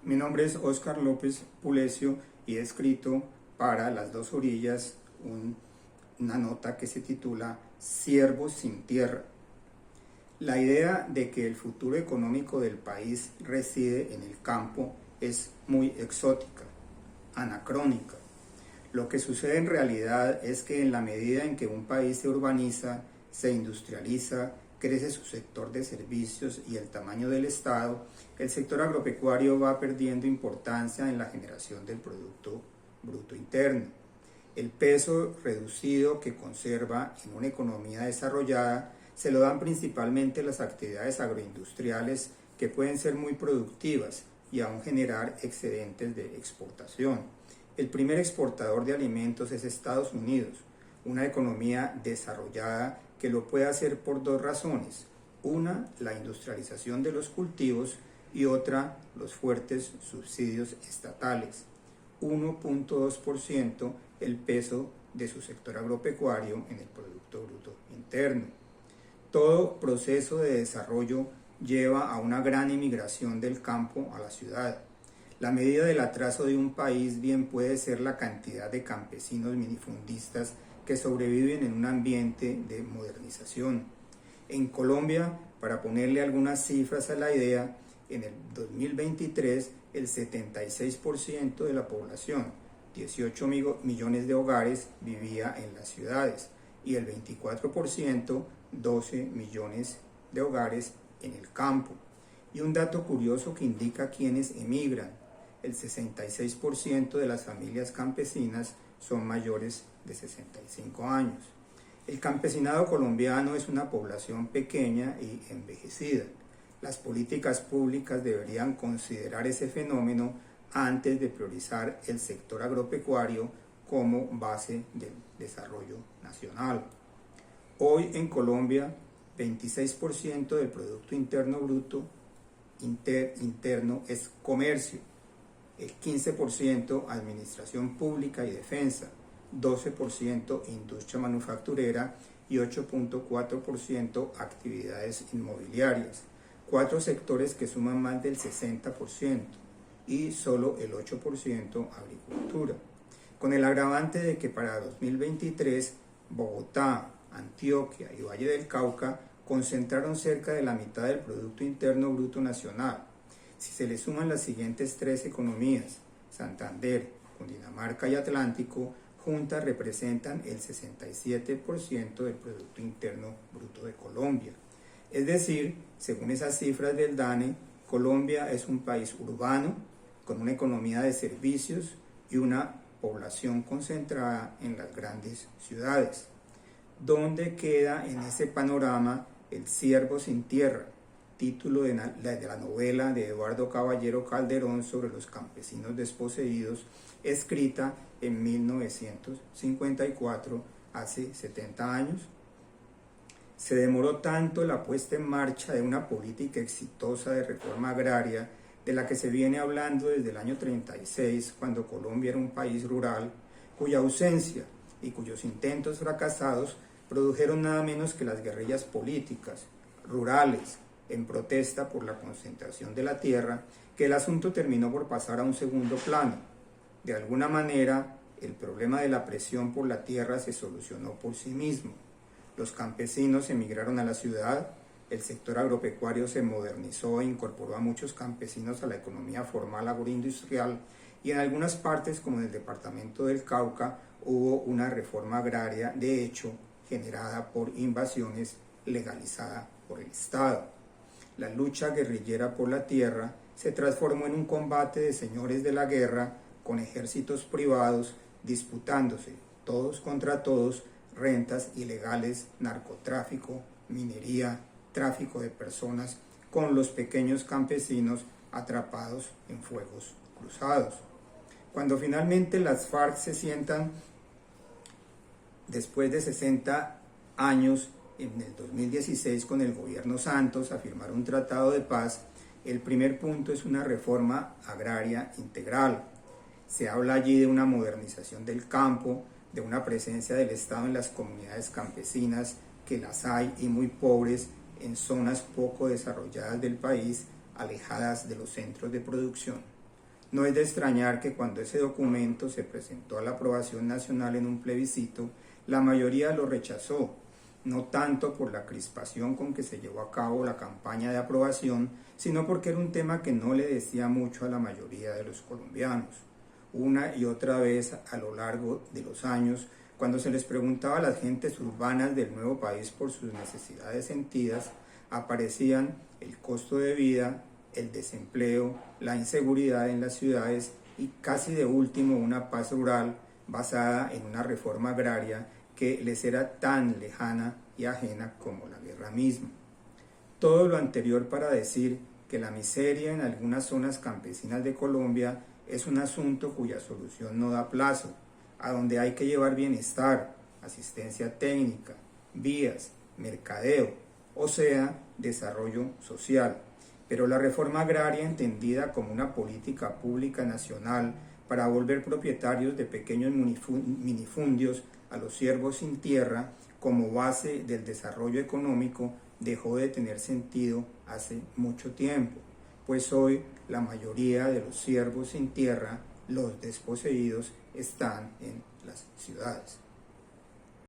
Mi nombre es Óscar López Pulecio y he escrito para Las Dos Orillas una nota que se titula Siervos sin tierra. La idea de que el futuro económico del país reside en el campo es muy exótica, anacrónica. Lo que sucede en realidad es que en la medida en que un país se urbaniza, se industrializa, crece su sector de servicios y el tamaño del Estado, el sector agropecuario va perdiendo importancia en la generación del Producto Bruto Interno. El peso reducido que conserva en una economía desarrollada se lo dan principalmente las actividades agroindustriales que pueden ser muy productivas y aún generar excedentes de exportación. El primer exportador de alimentos es Estados Unidos, una economía desarrollada que lo puede hacer por dos razones. Una, la industrialización de los cultivos y otra, los fuertes subsidios estatales. 1.2% el peso de su sector agropecuario en el Producto Bruto Interno. Todo proceso de desarrollo lleva a una gran emigración del campo a la ciudad. La medida del atraso de un país bien puede ser la cantidad de campesinos minifundistas que sobreviven en un ambiente de modernización. En Colombia, para ponerle algunas cifras a la idea, en el 2023 el 76% de la población, 18 millones de hogares, vivía en las ciudades y el 24%, 12 millones de hogares, en el campo. Y un dato curioso que indica quiénes emigran: el 66% de las familias campesinas son mayores de 65 años. El campesinado colombiano es una población pequeña y envejecida. Las políticas públicas deberían considerar ese fenómeno antes de priorizar el sector agropecuario como base del desarrollo nacional. Hoy en Colombia, 26% del Producto Interno Bruto interno es comercio, el 15% administración pública y defensa, 12% industria manufacturera y 8.4% actividades inmobiliarias. Cuatro sectores que suman más del 60% y solo el 8% agricultura. Con el agravante de que para 2023 Bogotá, Antioquia y Valle del Cauca concentraron cerca de la mitad del Producto Interno Bruto Nacional. Si se le suman las siguientes tres economías, Santander, Cundinamarca y Atlántico, juntas representan el 67% del Producto Interno Bruto de Colombia. Es decir, según esas cifras del DANE, Colombia es un país urbano, con una economía de servicios y una población concentrada en las grandes ciudades. ¿Dónde queda en ese panorama el Siervo sin tierra? Título de la novela de Eduardo Caballero Calderón sobre los campesinos desposeídos, escrita en 1954, hace 70 años. Se demoró tanto la puesta en marcha de una política exitosa de reforma agraria, de la que se viene hablando desde el año 36, cuando Colombia era un país rural, cuya ausencia y cuyos intentos fracasados produjeron nada menos que las guerrillas políticas, rurales, en protesta por la concentración de la tierra, que el asunto terminó por pasar a un segundo plano. De alguna manera, el problema de la presión por la tierra se solucionó por sí mismo. Los campesinos emigraron a la ciudad, el sector agropecuario se modernizó e incorporó a muchos campesinos a la economía formal agroindustrial, y en algunas partes, como en el departamento del Cauca, hubo una reforma agraria, de hecho, generada por invasiones, legalizada por el Estado. La lucha guerrillera por la tierra se transformó en un combate de señores de la guerra con ejércitos privados disputándose, todos contra todos, rentas ilegales, narcotráfico, minería, tráfico de personas, con los pequeños campesinos atrapados en fuegos cruzados. Cuando finalmente las FARC se sientan, después de 60 años, en el 2016 con el gobierno Santos, a firmar un tratado de paz, el primer punto es una reforma agraria integral. Se habla allí de una modernización del campo, de una presencia del Estado en las comunidades campesinas, que las hay y muy pobres, en zonas poco desarrolladas del país, alejadas de los centros de producción. No es de extrañar que cuando ese documento se presentó a la aprobación nacional en un plebiscito, la mayoría lo rechazó, no tanto por la crispación con que se llevó a cabo la campaña de aprobación, sino porque era un tema que no le decía mucho a la mayoría de los colombianos. Una y otra vez a lo largo de los años, cuando se les preguntaba a las gentes urbanas del nuevo país por sus necesidades sentidas, aparecían el costo de vida, el desempleo, la inseguridad en las ciudades y casi de último una paz rural basada en una reforma agraria que les era tan lejana y ajena como la guerra misma. Todo lo anterior para decir que la miseria en algunas zonas campesinas de Colombia es un asunto cuya solución no da plazo, a donde hay que llevar bienestar, asistencia técnica, vías, mercadeo, o sea, desarrollo social. Pero la reforma agraria, entendida como una política pública nacional para volver propietarios de pequeños minifundios a los siervos sin tierra como base del desarrollo económico, dejó de tener sentido hace mucho tiempo, pues hoy la mayoría de los siervos sin tierra, los desposeídos, están en las ciudades.